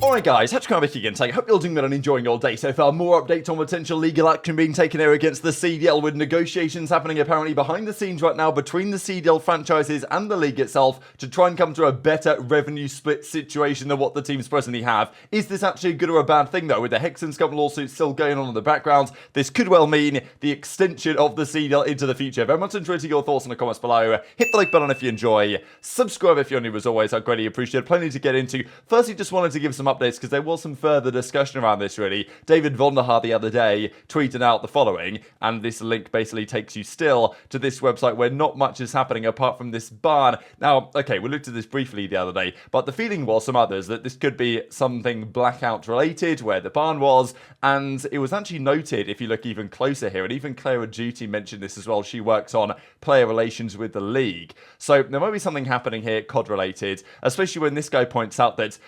Alright guys, HyDra again saying, hope you're doing well and enjoying your day so far. More updates on potential legal action being taken here against the CDL, with negotiations happening apparently behind the scenes right now between the CDL franchises and the league itself to try and come to a better revenue split situation than what the teams presently have. Is this actually a good or a bad thing though? With the Hex and Scump lawsuit still going on in the background, this could well mean the extension of the CDL into the future. Very much enjoying your thoughts in the comments below. Hit the like button if you enjoy. Subscribe if you're new as always, I'd greatly appreciate it. Plenty to get into. Firstly, just wanted to give some updates because there was some further discussion around this really. David Vonderhaar the other day tweeted out the following, and this link basically takes you still to this website where not much is happening apart from this barn. Now, okay, we looked at this briefly the other day, but the feeling was some others that this could be something blackout related where the barn was, and it was actually noted, if you look even closer here, and even Clara Duty mentioned this as well, she works on player relations with the league. So there might be something happening here COD related, especially when this guy points out that,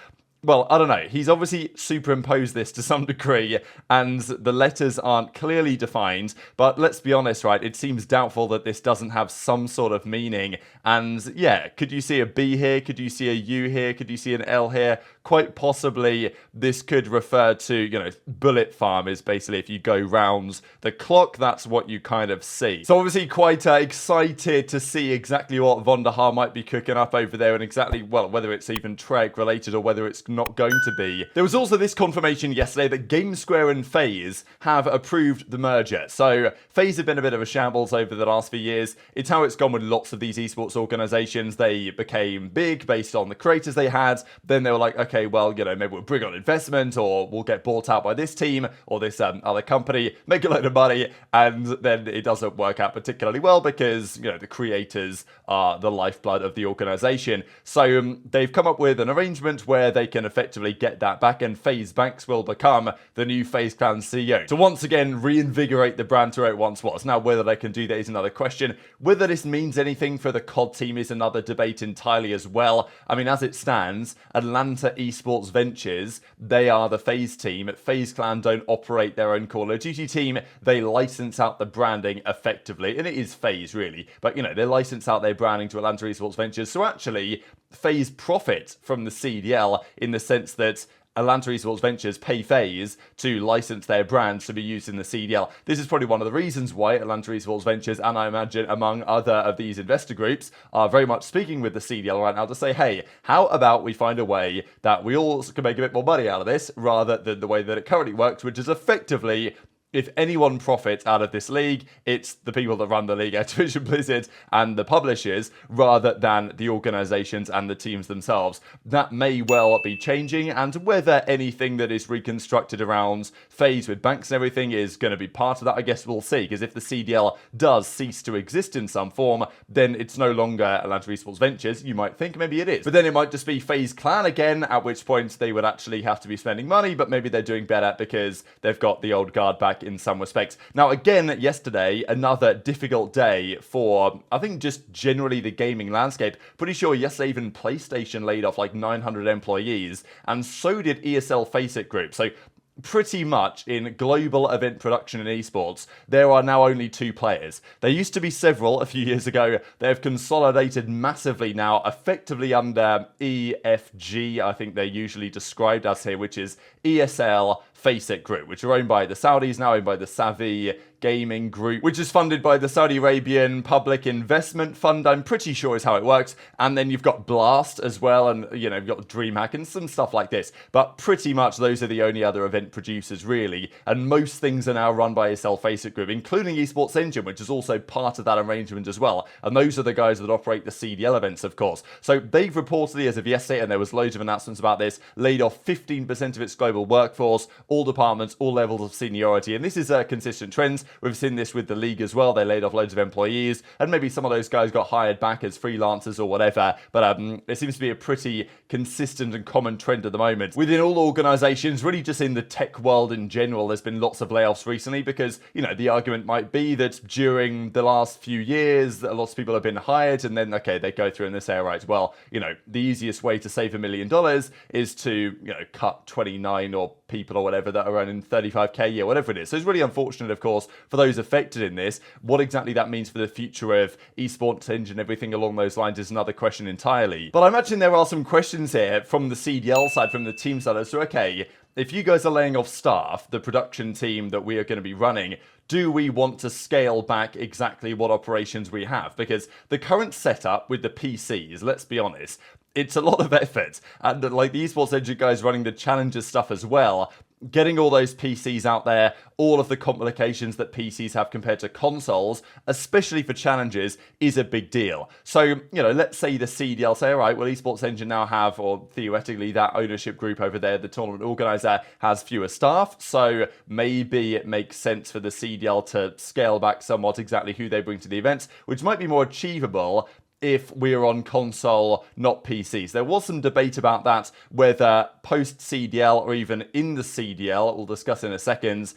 well, I don't know, he's obviously superimposed this to some degree, and the letters aren't clearly defined, but let's be honest, right, it seems doubtful that this doesn't have some sort of meaning, and yeah, could you see a B here, could you see a U here, could you see an L here? Quite possibly this could refer to, you know, bullet farm is basically if you go round the clock, that's what you kind of see. So obviously quite excited to see exactly what Vonderhaar might be cooking up over there, and exactly, well, whether it's even Trek related or whether it's not going to be. There was also this confirmation yesterday that GameSquare and FaZe have approved the merger. So FaZe have been a bit of a shambles over the last few years. It's how it's gone with lots of these esports organizations. They became big based on the creators they had. Then they were like, okay, well, you know, maybe we'll bring on investment, or we'll get bought out by this team or this other company, make a load of money, and then it doesn't work out particularly well because, you know, the creators are the lifeblood of the organization. So they've come up with an arrangement where they can effectively get that back, and FaZe Banks will become the new FaZe Clan CEO to once again reinvigorate the brand to where it once was. Now, whether they can do that is another question. Whether this means anything for the COD team is another debate entirely as well. I mean, as it stands, Atlanta Esports Ventures, they are the FaZe team. FaZe Clan don't operate their own Call of Duty team. They license out the branding effectively, and it is FaZe really, but you know, they license out their branding to Atlanta Esports Ventures. So actually, FaZe profit from the CDL in the sense that Atlanta Esports Ventures pay FaZe to license their brands to be used in the CDL. This is probably one of the reasons why Atlanta Esports Ventures, and I imagine among other of these investor groups, are very much speaking with the CDL right now to say, hey, how about we find a way that we all can make a bit more money out of this, rather than the way that it currently works, which is effectively, if anyone profits out of this league, it's the people that run the league, Activision Blizzard, and the publishers, rather than the organizations and the teams themselves. That may well be changing, and whether anything that is reconstructed around FaZe with banks and everything is going to be part of that, I guess we'll see, because if the CDL does cease to exist in some form, then it's no longer Atlanta Esports Ventures. You might think maybe it is, but then it might just be FaZe Clan again, at which point they would actually have to be spending money, but maybe they're doing better because they've got the old guard back in some respects. Now, again, yesterday, another difficult day for, I think, just generally the gaming landscape. Pretty sure yesterday even PlayStation laid off like 900 employees, and so did ESL Faceit Group. So pretty much in global event production in esports, there are now only 2 players. There used to be several a few years ago. They have consolidated massively now, effectively under EFG, I think they're usually described as here, which is ESL Faceit Group, which are owned by the Saudis, now owned by the Savi Gaming Group, which is funded by the Saudi Arabian Public Investment Fund, I'm pretty sure is how it works. And then you've got Blast as well, and you know, you've got DreamHack and some stuff like this. But pretty much those are the only other event producers really, and most things are now run by ESL Faceit Group, including Esports Engine, which is also part of that arrangement as well. And those are the guys that operate the CDL events, of course. So they've reportedly, as of yesterday, and there was loads of announcements about this, laid off 15% of its global workforce, all departments, all levels of seniority. And this is a consistent trend. We've seen this with the league as well. They laid off loads of employees, and maybe some of those guys got hired back as freelancers or whatever. But it seems to be a pretty consistent and common trend at the moment within all organizations, really just in the tech world in general. There's been lots of layoffs recently because, you know, the argument might be that during the last few years, lots of people have been hired, and then, okay, they go through and they say, all right, well, you know, the easiest way to save $1 million is to, you know, cut 29 or people or whatever that are earning 35k a year, whatever it is. So it's really unfortunate, of course, for those affected in this. What exactly that means for the future of Esports and everything along those lines is another question entirely. But I imagine there are some questions here from the CDL side, from the team side, as to, okay, if you guys are laying off staff, the production team that we are going to be running, do we want to scale back exactly what operations we have? Because the current setup with the PCs, let's be honest, it's a lot of effort. And like the Esports Engine guys running the challenges stuff as well, getting all those PCs out there, all of the complications that PCs have compared to consoles, especially for challenges, is a big deal. So, you know, let's say the CDL say, all right, well, Esports Engine now have, or theoretically, that ownership group over there, the tournament organizer, has fewer staff. So maybe it makes sense for the CDL to scale back somewhat exactly who they bring to the events, which might be more achievable if we're on console, not PCs. There was some debate about that, whether post-CDL or even in the CDL, we'll discuss in a second,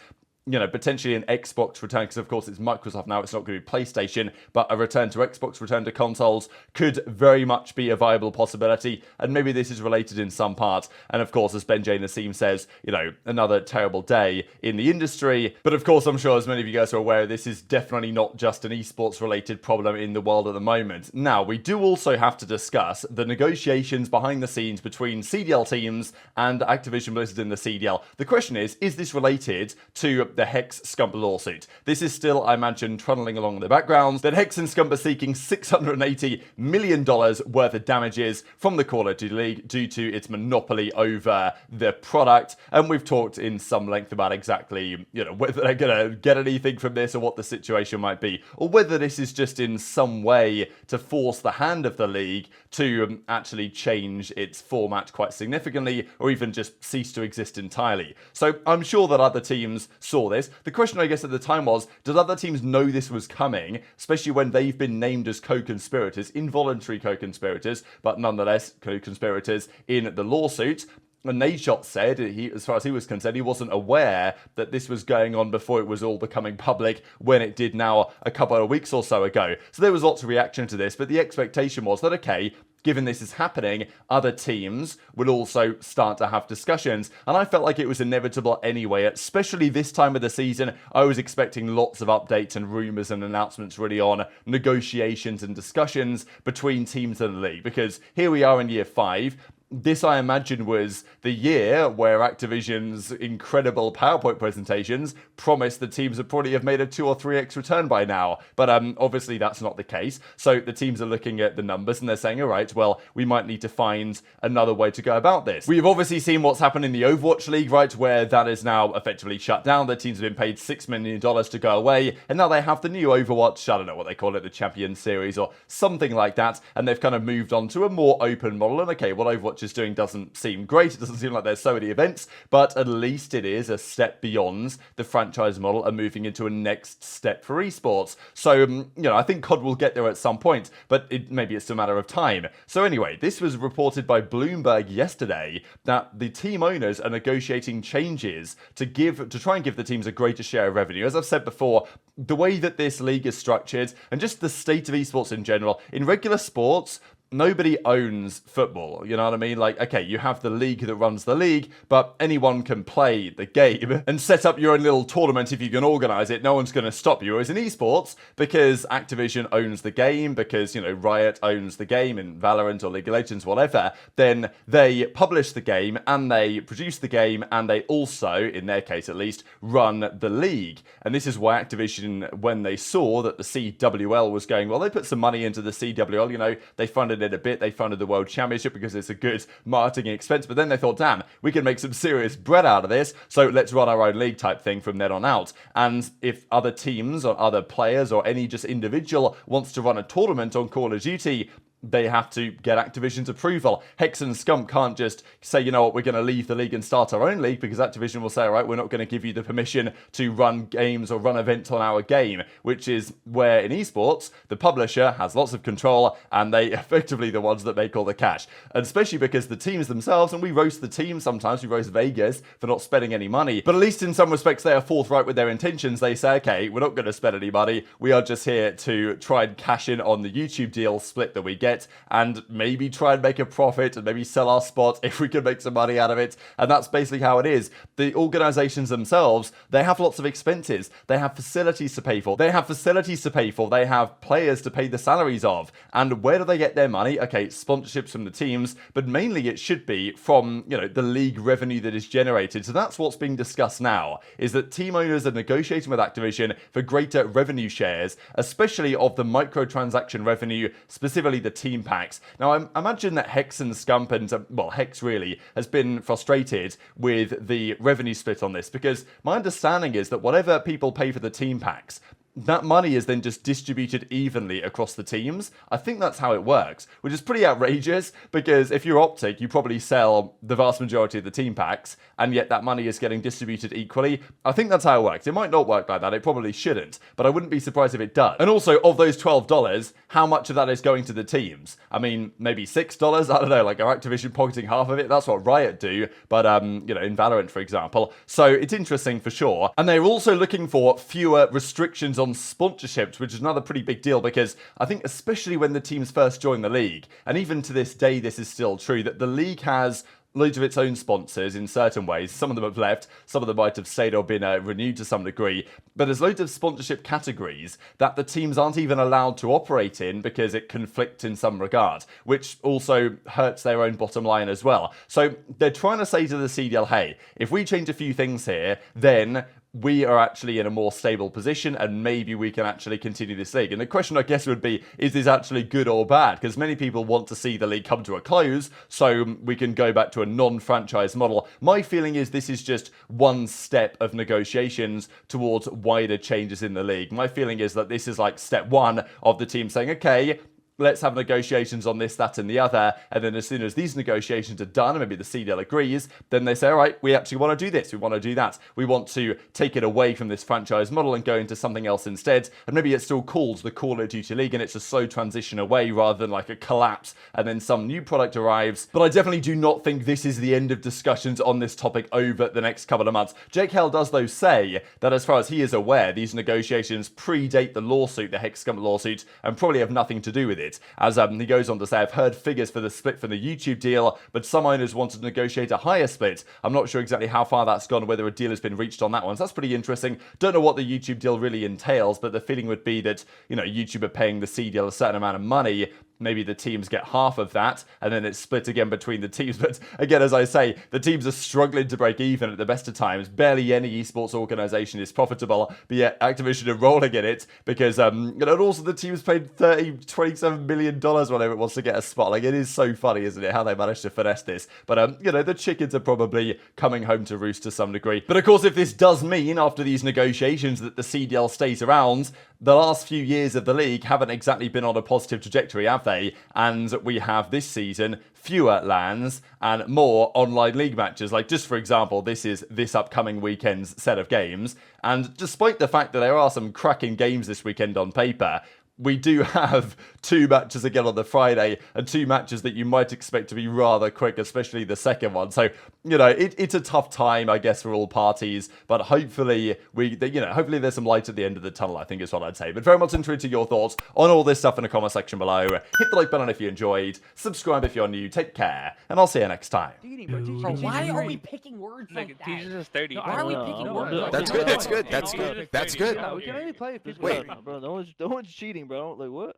you know, potentially an Xbox return, because of course it's Microsoft now, it's not going to be PlayStation, but a return to Xbox, return to consoles could very much be a viable possibility, and maybe this is related in some part. And of course, as Ben J. Asim says, you know, another terrible day in the industry. But of course, I'm sure as many of you guys are aware, this is definitely not just an esports related problem in the world at the moment. Now, we do also have to discuss the negotiations behind the scenes between CDL teams and Activision Blizzard in the CDL. The question is this related to the Hex Scump lawsuit? This is still, I imagine, trundling along in the background. That Hex and Scump are seeking $680 million worth of damages from the Call of Duty League due to its monopoly over the product. And we've talked in some length about exactly, you know, whether they're going to get anything from this or what the situation might be, or whether this is just in some way to force the hand of the league to actually change its format quite significantly, or even just cease to exist entirely. So I'm sure that other teams saw this. The question, I guess, at the time was, did other teams know this was coming, especially when they've been named as co-conspirators, involuntary co-conspirators, but nonetheless co-conspirators in the lawsuit? And Nadeshot said, as far as he was concerned, he wasn't aware that this was going on before it was all becoming public, when it did now a couple of weeks or so ago. So there was lots of reaction to this, but the expectation was that, okay, given this is happening, other teams would also start to have discussions. And I felt like it was inevitable anyway, especially this time of the season. I was expecting lots of updates and rumors and announcements really on negotiations and discussions between teams in the league, because here we are in year 5. This, I imagine, was the year where Activision's incredible PowerPoint presentations promised the teams would probably have made a 2 or 3x return by now. But obviously that's not the case. So the teams are looking at the numbers and they're saying, all right, well, we might need to find another way to go about this. We've obviously seen what's happened in the Overwatch League, right, where that is now effectively shut down. The teams have been paid $6 million to go away. And now they have the new Overwatch, I don't know what they call it, the Champions Series or something like that. And they've kind of moved on to a more open model. And okay, what Overwatch is doing doesn't seem great. It doesn't seem like there's so many events, but at least it is a step beyond the franchise model and moving into a next step for esports. So, you know, I think COD will get there at some point, but maybe it's a matter of time. So anyway, this was reported by Bloomberg yesterday that the team owners are negotiating changes to try and give the teams a greater share of revenue. As I've said before, the way that this league is structured and just the state of esports in general, in regular sports, nobody owns football, you know what I mean? Like, okay, you have the league that runs the league, but anyone can play the game and set up your own little tournament if you can organize it. No one's going to stop you. Whereas in esports, because Activision owns the game, because, you know, Riot owns the game in Valorant or League of Legends, whatever, then they publish the game and they produce the game and they also, in their case at least, run the league. And this is why Activision, when they saw that the CWL was going, well, they put some money into the CWL, you know, they funded it a bit, they funded the World Championship because it's a good marketing expense, but then they thought, damn, we can make some serious bread out of this, so let's run our own league type thing from then on out. And if other teams or other players or any just individual wants to run a tournament on Call of Duty, they have to get Activision's approval. Hex and Scump can't just say, you know what, we're going to leave the league and start our own league, because Activision will say, all right, we're not going to give you the permission to run games or run events on our game, which is where in esports, the publisher has lots of control and they effectively the ones that make all the cash. And especially because the teams themselves, and we roast the team sometimes, we roast Vegas for not spending any money, but at least in some respects they are forthright with their intentions. They say, okay, we're not going to spend any money. We are just here to try and cash in on the YouTube deal split that we get. get and maybe try and make a profit and maybe sell our spot if we can make some money out of it. And that's basically how it is. The organizations themselves, they have lots of expenses. They have facilities to pay for. They have players to pay the salaries of. And where do they get their money? Okay, sponsorships from the teams, but mainly it should be from, you know, the league revenue that is generated. So that's what's being discussed now, is that team owners are negotiating with Activision for greater revenue shares, especially of the microtransaction revenue, specifically the team packs. Now, I imagine that Hex and Scump and, well, Hex really has been frustrated with the revenue split on this, because my understanding is that whatever people pay for the team packs, that money is then just distributed evenly across the teams. I think that's how it works, which is pretty outrageous, because if you're OpTic, you probably sell the vast majority of the team packs, and yet that money is getting distributed equally. I think that's how it works. It might not work like that, it probably shouldn't, but I wouldn't be surprised if it does. And also, of those $12, how much of that is going to the teams? I mean, maybe $6? I don't know, like, are Activision pocketing half of it? That's what Riot do, but, you know, in Valorant, for example. So it's interesting for sure. And they're also looking for fewer restrictions on sponsorships, which is another pretty big deal, because I think especially when the teams first joined the league, and even to this day this is still true, that the league has loads of its own sponsors in certain ways. Some of them have left, some of them might have stayed or been renewed to some degree, but there's loads of sponsorship categories that the teams aren't even allowed to operate in because it conflicts in some regard, which also hurts their own bottom line as well. So they're trying to say to the CDL, hey, if we change a few things here, then we are actually in a more stable position and maybe we can actually continue this league. And the question, I guess, would be, is this actually good or bad? Because many people want to see the league come to a close so we can go back to a non-franchise model. My feeling is this is just one step of negotiations towards wider changes in the league. My feeling is that this is like step one of the team saying, okay, let's have negotiations on this, that, and the other. And then as soon as these negotiations are done, and maybe the CDL agrees, then they say, all right, we actually want to do this. We want to do that. We want to take it away from this franchise model and go into something else instead. And maybe it's still called the Call of Duty League, and it's a slow transition away rather than like a collapse and then some new product arrives. But I definitely do not think this is the end of discussions on this topic over the next couple of months. Jake Hell does, though, say that as far as he is aware, these negotiations predate the lawsuit, the Hex Scump lawsuit, and probably have nothing to do with it. As he goes on to say, I've heard figures for the split from the YouTube deal, but some owners want to negotiate a higher split. I'm not sure exactly how far that's gone, whether a deal has been reached on that one. So that's pretty interesting. Don't know what the YouTube deal really entails, but the feeling would be that, you know, YouTube are paying the CDL a certain amount of money. Maybe the teams get half of that, and then it's split again between the teams. But again, as I say, the teams are struggling to break even at the best of times. Barely any esports organization is profitable, but yet Activision are rolling in it because, and also the teams paid $27 million, whatever it was, to get a spot. Like, it is so funny, isn't it, how they managed to finesse this. But, you know, the chickens are probably coming home to roost to some degree. But of course, if this does mean, after these negotiations, that the CDL stays around, the last few years of the league haven't exactly been on a positive trajectory, have they? And we have this season fewer LANs and more online league matches. Like, just for example, this is this upcoming weekend's set of games. And despite the fact that there are some cracking games this weekend on paper, we do have 2 matches again on the Friday, and 2 matches that you might expect to be rather quick, especially the second one. So, you know, it's a tough time, I guess, for all parties, but hopefully hopefully there's some light at the end of the tunnel, I think is what I'd say. But very much interested to your thoughts on all this stuff in the comment section below. Hit the like button if you enjoyed, subscribe if you're new, take care, and I'll see you next time. Bro, why are we picking words like that? Is 30. Why are we picking words? That's good. That's good. That's good. That's good. Yeah, we can only play if people Wait, bro. No one's cheating, bro. Like what?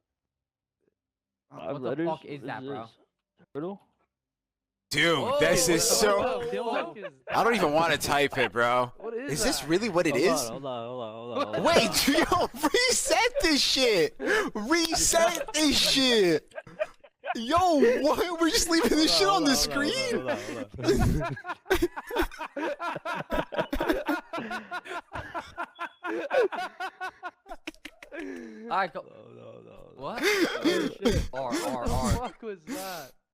What the fuck is that, bro? Riddle? Dude, this is so. I don't even want to type it, bro. What Is this really what it is? Hold on. Wait, yo, reset this shit. Reset this shit. Yo, what? We're just leaving this shit on the screen. Alright, go. No. What? Oh, shit. R. What the fuck was that?